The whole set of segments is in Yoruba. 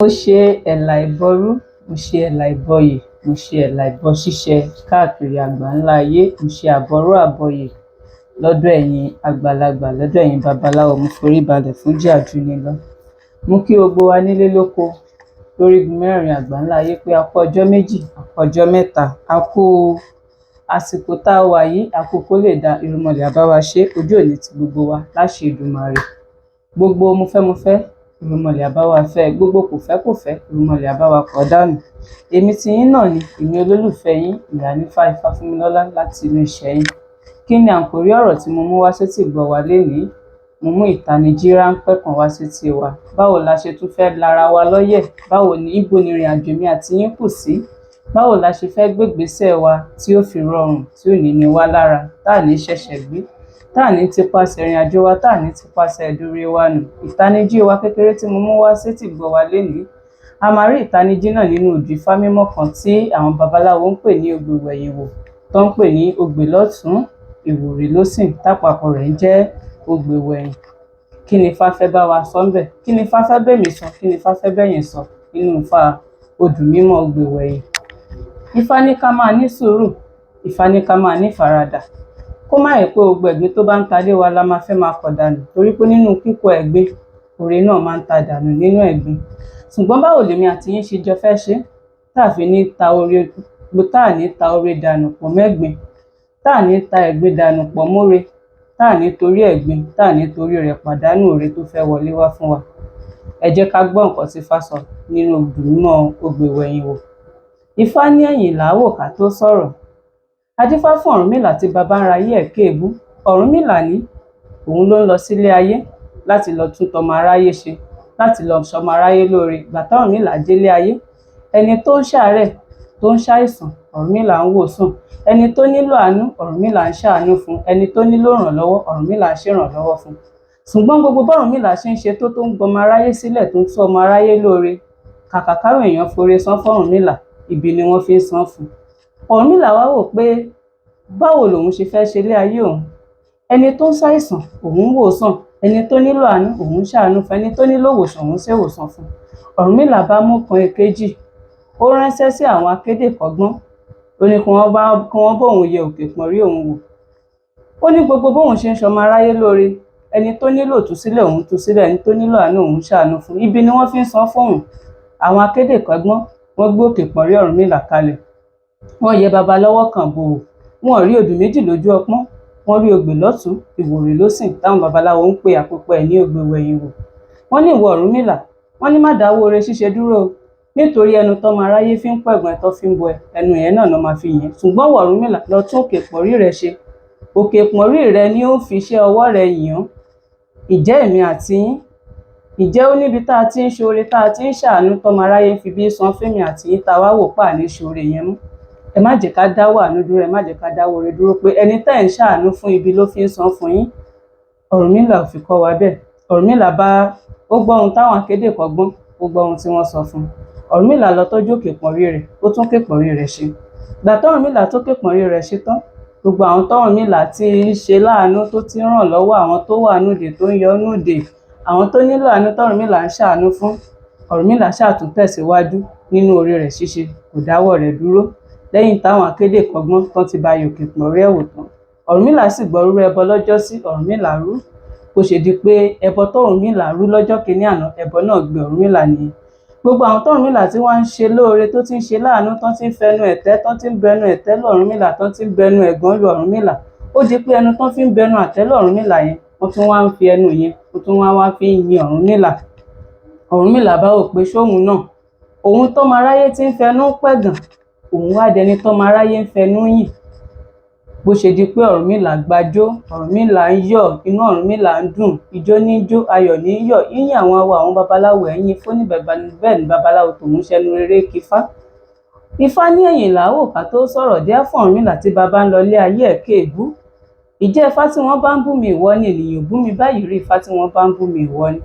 Mo ṣe ẹ̀là ìbọrú, mo ṣe ẹ̀là ìbọyè, mo ṣe ẹ̀là ìbọ ṣíṣẹ káàkiri àgbáńlá ayé, mo ṣe àbọrú àbọyè lọ́dọ̀ ẹ̀yin àgbàlagbà, lọ́dọ̀ ẹ̀yin babaláwo, mo forí balẹ̀ fún jí àjúnilọ. Mo kí gbogbo wa nílé lóko lórígun mẹ́rẹ̀ẹ̀rin àgbáńlá ayé pé a kú ọjọ́ méjì, a kú ọjọ́ mẹ́ta, a kú àsìkò tá a wà yìí, a kú kó lè da irúnmọlẹ̀ àbáwá ṣe, ojú òní ti gbogbo wa láṣẹ Èdùmàrè. Gbogbo mo fẹ́ irúnmọlẹ̀ àbáwá fẹ́, gbogbo kò fẹ́ irúnmọlẹ̀ àbáwá kọ̀ dànù. Èmi ti yín náà ni, èmi olólùfẹ́ yín, Ìyánífà Ifáfúnmilọ́lá láti inú iṣẹ́ yín. Kí ni àkòrí ọ̀rọ̀ tí mo mú wá sétí gbọ́ wa lénìí? Mo mú ìtanijí ráńpẹ́ kan wá sétí wa. Báwo la ṣe tún fẹ́ lara wa lọ́yẹ̀? Báwo ni ibo ni ìrìn àjò mi àti yín kù sí? Báwo la ṣe fẹ́ gbégbésẹ̀ wa tí ó fi rọrùn, tí ò ní ní wá lára, tá à ní ṣẹ̀ṣẹ̀ gbé, tá à ní tipasẹ̀ ìrìn àjò wa, tá à ní tipasẹ̀ ìdúró wa nù? Ìtanijí wa kékeré tí mo mú wá sétí gbọ́ wa lénìí, a máa rí ìtanijí náà nínú odù Ifá mímọ́ kan tí àwọn babaláwo ń pè ní ogbeweyin wò, tó ń pè ní ogbè lọ́tún, ìwòrì lósìn, tápapọ̀ rẹ̀ jẹ́ ogbeweyin. Kí ni Ifá fẹ́ bá wa sọ ń bẹ̀? Kí ni Ifá fẹ́ bẹ̀mí sọ? Kí ni Ifá fẹ́ bẹ̀yìn sọ nínú Ifá odù mímọ́ ogbeweyin? Ifá ní ká máa ní sùúrù, Ifá ní ká máa ní faradà. Kó má yẹ pé gbogbo ẹ̀gbin tó bá ń ta lé wa la máa fẹ́ máa kọ̀ dànù, torí pé nínú kíkọ̀ ẹ̀gbin, oore náà máa ń ta dànù nínú ẹ̀gbin. Ṣùgbọ́n báwo lèmi àti yín ṣe jọ fẹ́ ṣe táà ní ta oore dànù pọ̀ mẹ́gbin, táà ní ta ẹ̀gbin dànù pọ̀ móre, táà ní torí ẹ̀gbin, táà ní torí rẹ̀ pàdánù oore tó fẹ́ wọlé wá fún wa. Ẹ jẹ́ ká gbọ́ nǹkan tí Ifá sọ nínú odù mímọ́ ogbeweyin wò. Ifá ní ẹ̀yìn là á wò ká tó sọ̀rọ̀. Adífá fún Ọ̀rúnmìlà tí baba ń ra ayé ẹ̀ kéèbú. Ọ̀rúnmìlà ní òun ló ń lọ sílé ayé láti lọ tún tọmọ aráyé ṣe, láti lọ sọmọ aráyé lóore. Ìgbà t'Ọ̀rúnmìlà délé ayé, ẹni tó ń ṣàárẹ̀, tó ń ṣàìsàn, Ọ̀rúnmìlà ń wòsàn. Ẹni tó nílò àánú, Ọ̀rúnmìlà ń ṣàánú fún. Ẹni tó nílò ìrànlọ́wọ́, Ọ̀rúnmìlà ń ṣèrànlọ́wọ́ fún. Ṣùgbọ́n gbogbo b'Ọ̀rúnmìlà ṣe ń ṣe tó ń gbọmọ aráyé sílẹ̀, tó ń tún ọmọ aráyé lóore, kàkà káwọn èèyàn foore san f'Ọ̀rúnmìlà, ibi ni wọ́n fi ń san fún. Ọ̀rúnmìlà wá wò pé báwo lòun ṣe fẹ́ ṣe ilé ayé òun? Ẹni tó ń ṣàìsàn òun wòsàn, ẹni tó nílò àánú òun ṣàánú fún, ẹni tó nílò ìwòsàn òun ṣèwòsàn fún. Ọ̀rúnmìlà bá mú kan èkejì, ó ránṣẹ́ sí àwọn akéde kọ́gbọ́n, ó ní kí wọ́n bóun yẹ òkè pọ̀nrí òun wò. Ó ní gbogbo bóun ṣe ń ṣọmọ aráyé lóore, ẹni tó nílò ìtúsílẹ̀ òun tú sílẹ̀, ẹni tó nílò àánú òun ṣàánú fún, ibi ni wọ́n fi ń san fóun. Àwọn akéde kọ́gbọ́n wọ́n gbé òkè pọ̀nrí Ọ̀rúnmìlà kalẹ̀, wọ́n yẹ baba lọ́wọ́ kan bò ó, wọn rí odù méjì lójú ọpọ́n, wọ́n rí ogbè lọ́tún, ìwòrì lósìn, táwọn babaláwo ń pe àpòpọ̀ ẹ̀ ní ogbeweyin wò. Wọ́n ní ìwọ Ọ̀rúnmìlà, wọ́n ní má dáwọ́ oore ṣíṣe dúró, nítorí ẹnu tọ́mọ aráyé fi ń pẹ̀gàn ẹ̀ tó fi ń bọ ẹ, ẹnu yẹn náà máa fi yẹn. Ṣùgbọ́n ìwọ Ọ̀rúnmìlà, lọ tún òkè pọ̀nrí rẹ ṣe. Òkè pọ̀nrí rẹ ni ó fi iṣẹ́ ọwọ́ rẹ yàn. Ìjẹ́ èmi àti yín, ìjẹ́ ó níbi tá a ti ń ṣoore, tá a ti ń ṣàánú, tọ́mọ aráyé fi bí san fẹ́mi àti yín, tá a wá wò pà ní ṣoore yẹn mú. Ẹ má jẹ́ ká dáwọ́ àánú dúró, ẹ má jẹ́ ká dáwọ́ oore dúró, pé ẹni tẹ́ ń ṣàánú fún ibi ló fi ń san fún yín. Ọ̀rúnmìlà ò fi kọ́ wa bẹ́ẹ̀. Ọ̀rúnmìlà ó gbọ́ ohun táwọn akéde kọ́gbọ́n, ó gbọ́ ohun tí wọ́n sọ fún un. Ọ̀rúnmìlà lọ tọ́jú òkè pọ̀nrí rẹ̀, ó tún òkè pọ̀nrí rẹ̀ ṣe. Ìgbà t'Ọ̀rúnmìlà tó òkè pọ̀nrí rẹ̀ ṣe tán, gbogbo àwọn t'Ọ̀rúnmìlà ti ń ṣe láàánú, tó ti ń ràn lọ́wọ́, àwọn tó wà núdè, tó ń yọ núdè, àwọn tó nílò àánú t'Ọ̀rúnmìlà ń ṣàánú fún, Ọ̀rúnmìlà ṣàtún tẹ̀síwájú nínú oore rẹ̀ ṣíṣe, kò dáwọ́ rẹ̀ dúró. Lẹ́yìn táwọn akéde kọ́gbọ́n tán ti ba òkè pọ̀nrí ẹ̀ wò tán, Ọ̀rúnmìlà sì gbọ́ rúrú ẹbọ lọ́jọ́ sí, Ọ̀rúnmìlà rú. Bó ṣe di pé ẹbọ t'Ọ̀rúnmìlà rú lọ́jọ́ kìíní àná, ẹbọ náà gbé Ọ̀rúnmìlà nìyẹn. Gbogbo àwọn t'Ọ̀rúnmìlà tí wọ́n ń ṣe lóore, tó ti ń ṣe láàánú, tán ti ń fẹnu ẹ̀tẹ́, tán ti ń bẹnu ẹ̀tẹ́ lù Ọ̀rúnmìlà, tán ti ń bẹnu ẹ̀gàn lù Ọ̀rúnmìlà, ó di pé ẹnu tán fi ń bẹnu àtẹ́ lù Ọ̀rúnmìlà yẹn, wọ́n tún wá ń fi ẹnu yẹn, wọ́n tún wá fi ń yin Ọ̀rúnmìlà. Ọ̀rúnmìlà bá wò pé ṣóhun náà, òun tọ́mọ aráyé ti ń fẹnu pẹ̀gàn, òun wá dẹni tọ́mọ aráyé ń fẹnu yìn. Bó ṣe di pé Ọ̀rúnmìlà gbàjó, Ọ̀rúnmìlà ń yọ̀, inú Ọ̀rúnmìlà ń dùn, ijó ní jó, ayọ̀ ní yọ̀, yíyìn àwọn babaláwo ẹ̀yìn fún ní bẹ́ẹ̀ ni babaláwo tòun ṣẹnu rere kífá. Ifá ní ẹ̀yìn là á wò ká tó sọ̀rọ̀, díẹ̀ fún Ọ̀rúnmìlà tí baba ń lọ ilé ayé ẹ̀ kéèbú. Ìjẹ́ Ifá tí wọ́n bá ń bú mi ìwọ ni, ènìyàn bú mi báyìí rí, Ifá tí wọ́n bá ń bú mi ìwọ ni.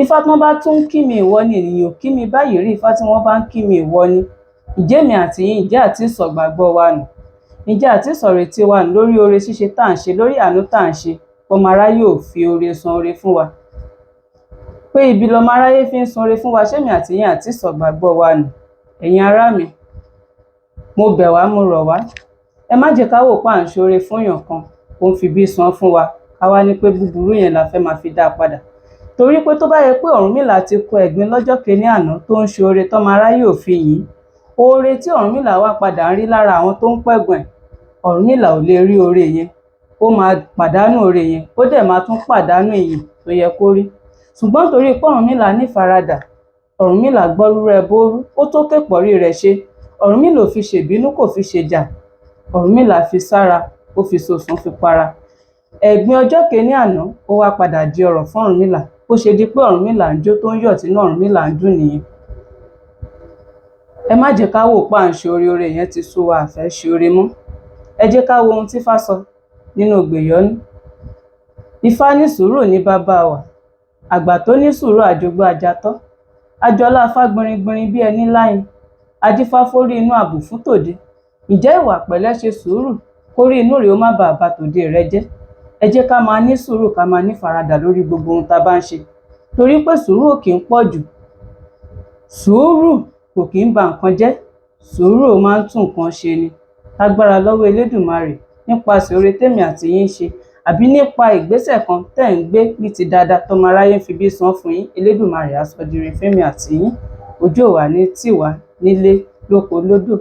Ifá tí wọ́n bá tún ń kí mi ìwọ ni, ènìyàn kí mi báyìí rí, Ifá tí wọ́n bá ń kí mi ìwọ ni. Ìjẹ́ mi àti yín, ìjẹ́ àti ìsọ̀gbàgbọ́ wa nù, ìjẹ́ àti ìsọ̀rètí wa nù lórí oore ṣíṣe tá à ń ṣe, lórí àánú tá à ń ṣe, ọmọ aráyé ò fi oore san oore fún wa. pé ibi lọmọ aráyé fi ń sunre fún wa, ṣémi àti yín àti sọ̀gbàgbọ́ wa nù. Ẹ̀yin ará mi, mo bẹ̀ wá, mo rọ̀ wá, ẹ má jẹ́ ká wò pé à ń ṣoore fún èèyàn kan ó ń fi bí san fún wa, ká wá ní pé búburú yẹn la fẹ́ máa fi dá a padà. Torí pé tó bá yẹ pé Ọ̀rúnmìlà ti kọ ẹ̀gbin lọ́jọ́ kìíní àná tó ń ṣoore tọ́mọ aráyé ò fi yìn, oore tí Ọ̀rúnmìlà wá padà ń rí lára àwọn tó ń pẹ̀gàn ẹ̀, Ọ̀rúnmìlà ò lè rí oore yẹn, ó máa pàdánù oore yẹn, ó dẹ̀ máa tún pàdánù ìyìn tó yẹ kó rí. ṣùgbọ́n torí pé Ọ̀rúnmìlà ní faradà, Ọ̀rúnmìlà gbọ́ rúrẹ́ bórú, ó tó képọ̀rí rẹ̀ ṣe. Ọ̀rúnmìlà ò fi ṣèbínú, kò fi ṣèjà, Ọ̀rúnmìlà fi sára, ó fi sòsùn fi para. Ẹ̀gbin ọjọ́ kìíní àná ó wá padà di ọrọ̀ fún Ọ̀rúnmìlà, bó ṣe di pé Ọ̀rúnmìlà ń jó tó ń yọ̀ tínú Ọ̀rúnmìlà ń dùn nìyẹn. Ẹ má jẹ́ ká wò pé à ń ṣoore, oore yẹn ti sú wa, àfẹ́ ṣoore mọ́. Ẹ jẹ́ ká wo ohun tí Ifá sọ nínú Ògbèyọ́nú. Ifá ní sùúrù ní bàbá wa, àgbà tó ní sùúrù àjogbo àjàtọ́, àjọlá afá gbinrin bí ẹni láyìn, adífá fórí inú àbù fún tòde. Ǹjẹ́ ìwà pẹ̀lẹ́ ṣe sùúrù kórí inú rẹ̀ ó má bàa ba tòde rẹ jẹ́? Ẹ jẹ́ ká máa ní sùúrù, ká máa ní faradà lórí gbogbo ohun tá a bá ń ṣe, torí pé sùúrù ò kì í pọ̀ jù, sùúrù kò kì í ba nǹkan jẹ́, sùúrù ó máa ń tún nǹkan ṣe ni. Lágbára lọ́wọ́ Elédùmarè, nípasẹ̀ oore tèmi àti yín ṣe, àbí nípa ìgbésẹ̀ kan tẹ́ ń gbé ní ti dáadáa tọ́mọ aráyé ń fi bí san fún yín, Elédùmarè á sọ di ire fẹ́mi àti yín. Ojú ò wá ní tì wá nílé, lóko, lódò.